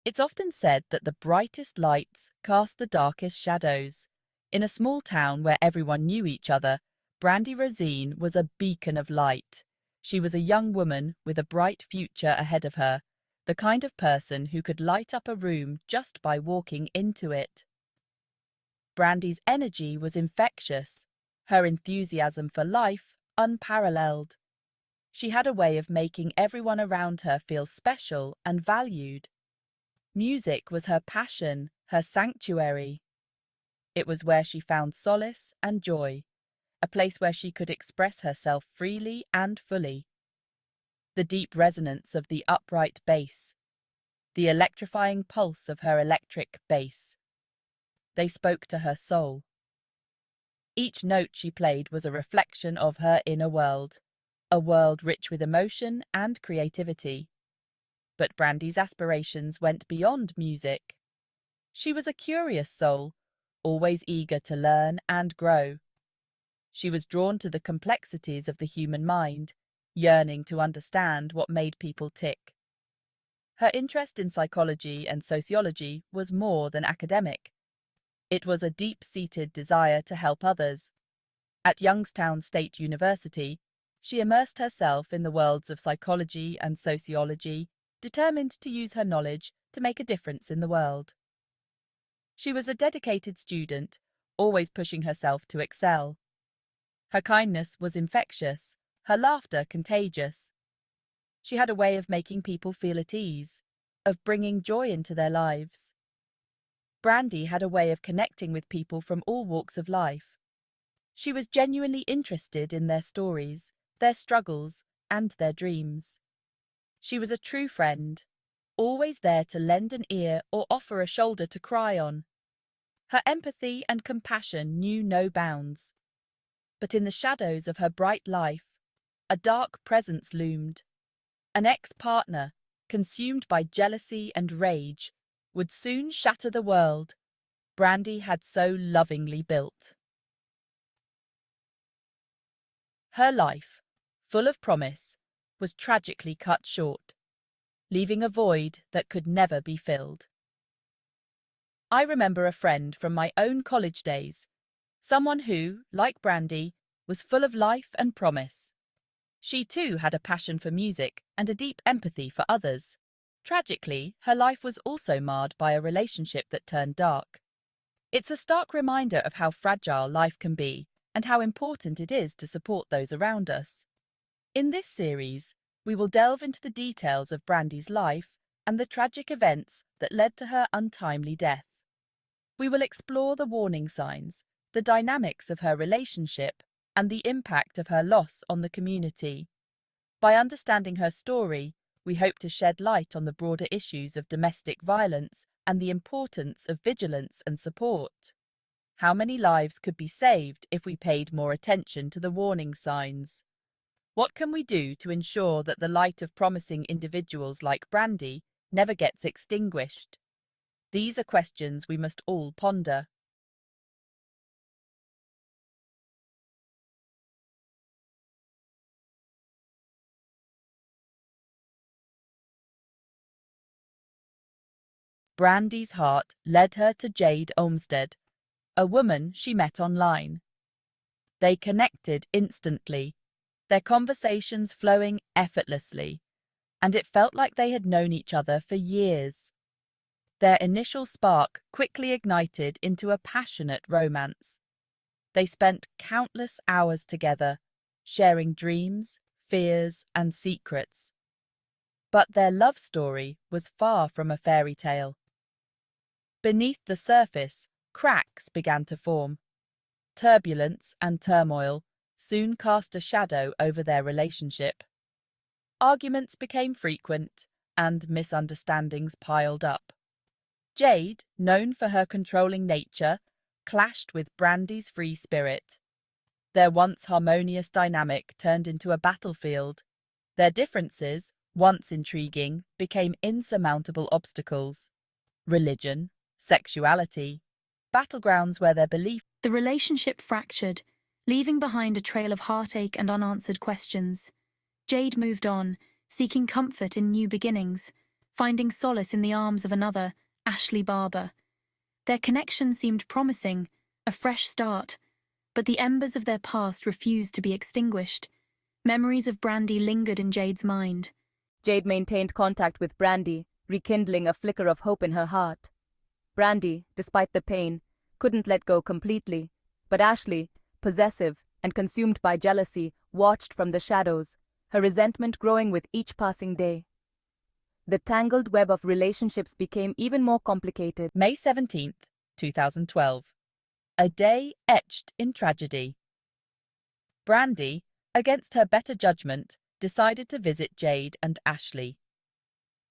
It's often said that the brightest lights cast the darkest shadows. In a small town where everyone knew each other, Brandy Rosine was a beacon of light. She was a young woman with a bright future ahead of her, the kind of person who could light up a room just by walking into it. Brandy's energy was infectious, her enthusiasm for life unparalleled. She had a way of making everyone around her feel special and valued. Music was her passion, her sanctuary. It was where she found solace and joy, a place where she could express herself freely and fully. The deep resonance of the upright bass, the electrifying pulse of her electric bass. They spoke to her soul. Each note she played was a reflection of her inner world, a world rich with emotion and creativity. But Brandy's aspirations went beyond music. She was a curious soul, always eager to learn and grow. She was drawn to the complexities of the human mind, yearning to understand what made people tick. Her interest in psychology and sociology was more than academic. It was a deep-seated desire to help others. At Youngstown State University, she immersed herself in the worlds of psychology and sociology, determined to use her knowledge to make a difference in the world. She was a dedicated student, always pushing herself to excel. Her kindness was infectious, her laughter contagious. She had a way of making people feel at ease, of bringing joy into their lives. Brandy had a way of connecting with people from all walks of life. She was genuinely interested in their stories, their struggles, and their dreams. She was a true friend, always there to lend an ear or offer a shoulder to cry on. Her empathy and compassion knew no bounds. But in the shadows of her bright life, a dark presence loomed. An ex-partner, consumed by jealousy and rage, would soon shatter the world Brandy had so lovingly built. Her life, full of promise, was tragically cut short, leaving a void that could never be filled. I remember a friend from my own college days, someone who, like Brandy, was full of life and promise. She too had a passion for music and a deep empathy for others. Tragically, her life was also marred by a relationship that turned dark. It's a stark reminder of how fragile life can be and how important it is to support those around us. In this series, we will delve into the details of Brandy's life and the tragic events that led to her untimely death. We will explore the warning signs, the dynamics of her relationship, and the impact of her loss on the community. By understanding her story, we hope to shed light on the broader issues of domestic violence and the importance of vigilance and support. How many lives could be saved if we paid more attention to the warning signs? What can we do to ensure that the light of promising individuals like Brandy never gets extinguished? These are questions we must all ponder. Brandy's heart led her to Jade Olmsted, a woman she met online. They connected instantly, their conversations flowing effortlessly, and it felt like they had known each other for years. Their initial spark quickly ignited into a passionate romance. They spent countless hours together, sharing dreams, fears, and secrets. But their love story was far from a fairy tale. Beneath the surface, cracks began to form. Turbulence and turmoil soon cast a shadow over their relationship. Arguments became frequent, and misunderstandings piled up. Jade, known for her controlling nature, clashed with Brandy's free spirit. Their once harmonious dynamic turned into a battlefield. Their differences, once intriguing, became insurmountable obstacles. Religion, sexuality, battlegrounds where their belief. The relationship fractured, leaving behind a trail of heartache and unanswered questions. Jade moved on, seeking comfort in new beginnings, finding solace in the arms of another, Ashley Barber. Their connection seemed promising, a fresh start, but the embers of their past refused to be extinguished. Memories of Brandy lingered in Jade's mind. Jade maintained contact with Brandy, rekindling a flicker of hope in her heart. Brandy, despite the pain, couldn't let go completely, but Ashley, possessive and consumed by jealousy, watched from the shadows, her resentment growing with each passing day. The tangled web of relationships became even more complicated. May 17th, 2012. A day etched in tragedy. Brandy, against her better judgment, decided to visit Jade and Ashley.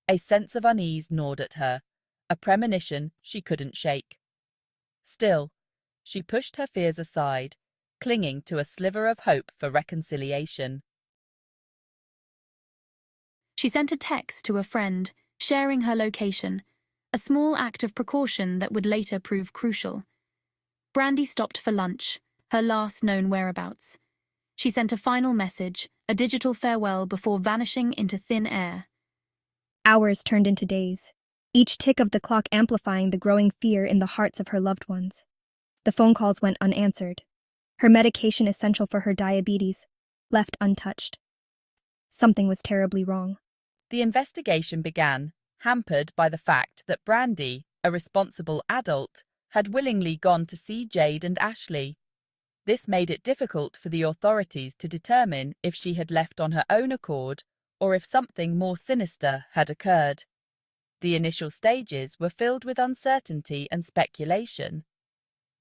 A sense of unease gnawed at her, a premonition she couldn't shake. Still, she pushed her fears aside, clinging to a sliver of hope for reconciliation. She sent a text to a friend, sharing her location, a small act of precaution that would later prove crucial. Brandy stopped for lunch, her last known whereabouts. She sent a final message, a digital farewell before vanishing into thin air. Hours turned into days, each tick of the clock amplifying the growing fear in the hearts of her loved ones. The phone calls went unanswered. Her medication essential for her diabetes, left untouched. Something was terribly wrong. The investigation began, hampered by the fact that Brandy, a responsible adult, had willingly gone to see Jade and Ashley. This made it difficult for the authorities to determine if she had left on her own accord or if something more sinister had occurred. The initial stages were filled with uncertainty and speculation.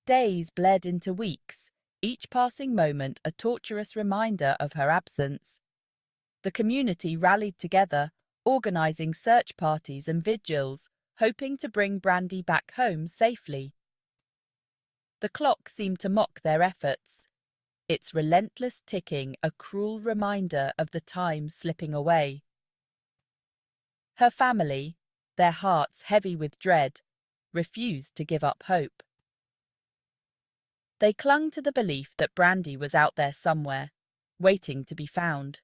Days bled into weeks, each passing moment a torturous reminder of her absence. The community rallied together, organising search parties and vigils, hoping to bring Brandy back home safely. The clock seemed to mock their efforts, its relentless ticking a cruel reminder of the time slipping away. Her family, their hearts heavy with dread, refused to give up hope. They clung to the belief that Brandy was out there somewhere, waiting to be found.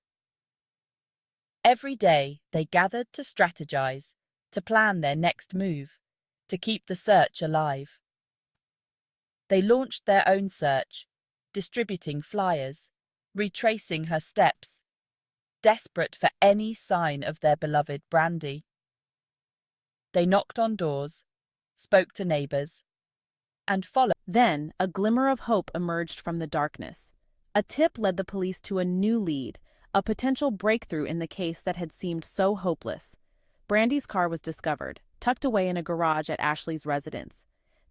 Every day they gathered to strategize, to plan their next move, to keep the search alive. They launched their own search, distributing flyers, retracing her steps, desperate for any sign of their beloved Brandy. They knocked on doors, spoke to neighbors, and followed. Then a glimmer of hope emerged from the darkness. A tip led the police to a new lead, a potential breakthrough in the case that had seemed so hopeless. Brandy's car was discovered, tucked away in a garage at Ashley's residence.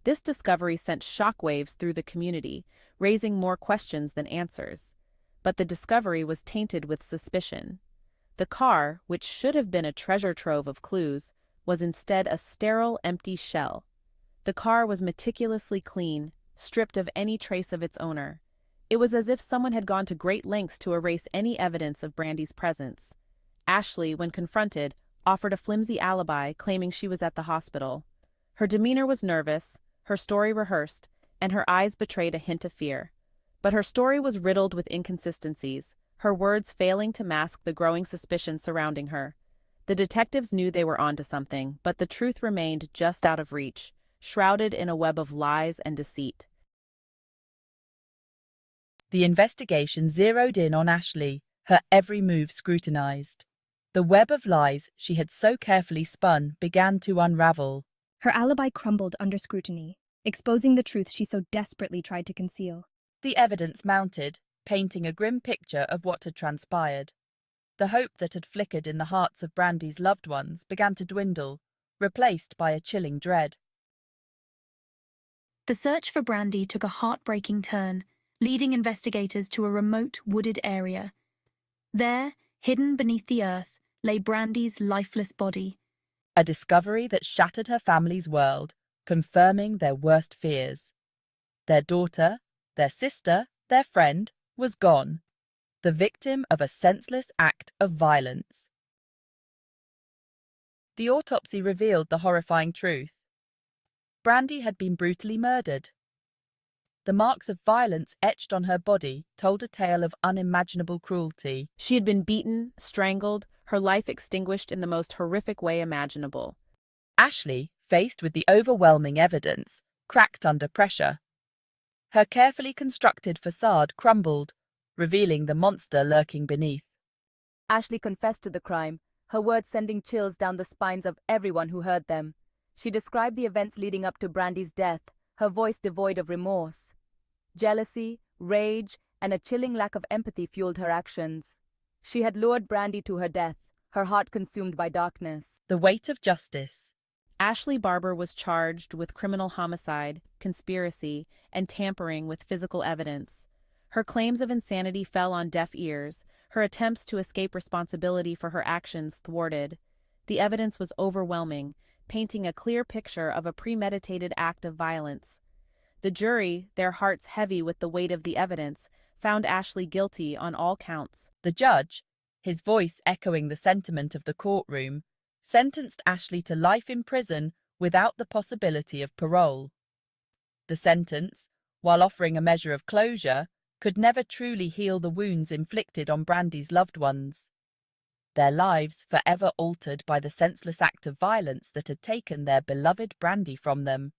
This discovery sent shockwaves through the community, raising more questions than answers. But the discovery was tainted with suspicion. The car, which should have been a treasure trove of clues, was instead a sterile, empty shell. The car was meticulously clean, stripped of any trace of its owner. It was as if someone had gone to great lengths to erase any evidence of Brandy's presence. Ashley, when confronted, offered a flimsy alibi, claiming she was at the hospital. Her demeanor was nervous, her story rehearsed, and her eyes betrayed a hint of fear. But her story was riddled with inconsistencies, her words failing to mask the growing suspicion surrounding her. The detectives knew they were onto something, but the truth remained just out of reach, shrouded in a web of lies and deceit. The investigation zeroed in on Ashley, her every move scrutinized. The web of lies she had so carefully spun began to unravel. Her alibi crumbled under scrutiny, exposing the truth she so desperately tried to conceal. The evidence mounted, painting a grim picture of what had transpired. The hope that had flickered in the hearts of Brandy's loved ones began to dwindle, replaced by a chilling dread. The search for Brandy took a heartbreaking turn, leading investigators to a remote, wooded area. There, hidden beneath the earth, lay Brandy's lifeless body. A discovery that shattered her family's world, confirming their worst fears. Their daughter, their sister, their friend, was gone, the victim of a senseless act of violence. The autopsy revealed the horrifying truth. Brandy had been brutally murdered. The marks of violence etched on her body told a tale of unimaginable cruelty. She had been beaten, strangled, her life extinguished in the most horrific way imaginable. Ashley, faced with the overwhelming evidence, cracked under pressure. Her carefully constructed facade crumbled, revealing the monster lurking beneath. Ashley confessed to the crime, her words sending chills down the spines of everyone who heard them. She described the events leading up to Brandy's death, her voice devoid of remorse. Jealousy, rage, and a chilling lack of empathy fueled her actions. She had lured Brandy to her death, her heart consumed by darkness. The weight of justice. Ashley Barber was charged with criminal homicide, conspiracy, and tampering with physical evidence. Her claims of insanity fell on deaf ears, her attempts to escape responsibility for her actions thwarted. The evidence was overwhelming, painting a clear picture of a premeditated act of violence. The jury, their hearts heavy with the weight of the evidence, found Ashley guilty on all counts. The judge, his voice echoing the sentiment of the courtroom, sentenced Ashley to life in prison without the possibility of parole. The sentence, while offering a measure of closure, could never truly heal the wounds inflicted on Brandy's loved ones. Their lives forever altered by the senseless act of violence that had taken their beloved Brandy from them.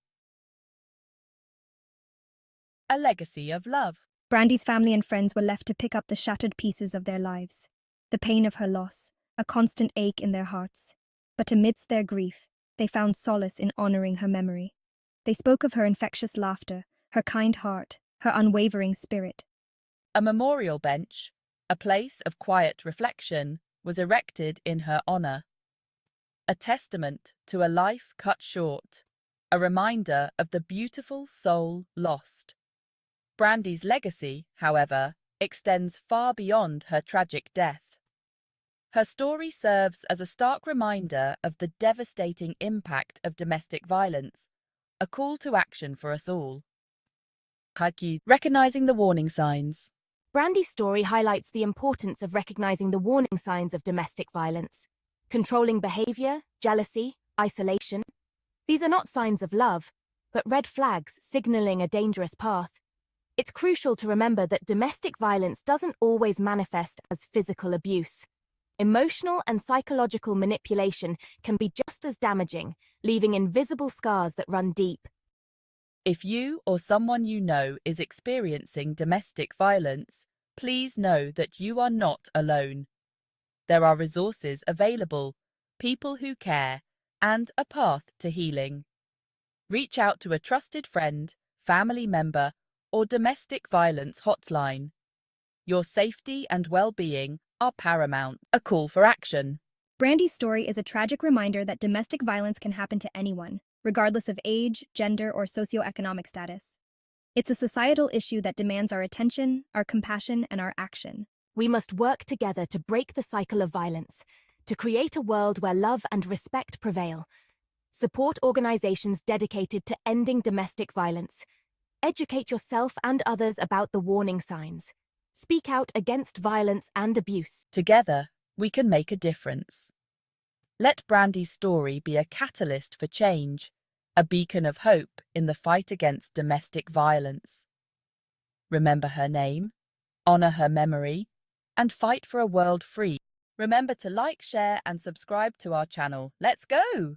A legacy of love. Brandy's family and friends were left to pick up the shattered pieces of their lives, the pain of her loss, a constant ache in their hearts. But amidst their grief, they found solace in honoring her memory. They spoke of her infectious laughter, her kind heart, her unwavering spirit. A memorial bench, a place of quiet reflection, was erected in her honor. A testament to a life cut short, a reminder of the beautiful soul lost. Brandy's legacy, however, extends far beyond her tragic death. Her story serves as a stark reminder of the devastating impact of domestic violence, a call to action for us all. Recognizing the warning signs. Brandy's story highlights the importance of recognizing the warning signs of domestic violence. Controlling behavior, jealousy, isolation. These are not signs of love, but red flags signaling a dangerous path. It's crucial to remember that domestic violence doesn't always manifest as physical abuse. Emotional and psychological manipulation can be just as damaging, leaving invisible scars that run deep. If you or someone you know is experiencing domestic violence, please know that you are not alone. There are resources available, people who care, and a path to healing. Reach out to a trusted friend, family member, or domestic violence hotline. Your safety and well-being are paramount. A call for action. Brandy's story is a tragic reminder that domestic violence can happen to anyone, regardless of age, gender, or socioeconomic status. It's a societal issue that demands our attention, our compassion, and our action. We must work together to break the cycle of violence, to create a world where love and respect prevail. Support organizations dedicated to ending domestic violence. Educate yourself and others about the warning signs. Speak out against violence and abuse. Together, we can make a difference. Let Brandy's story be a catalyst for change, a beacon of hope in the fight against domestic violence. Remember her name, honor her memory, and fight for a world free. Remember to like, share, and subscribe to our channel. Let's go!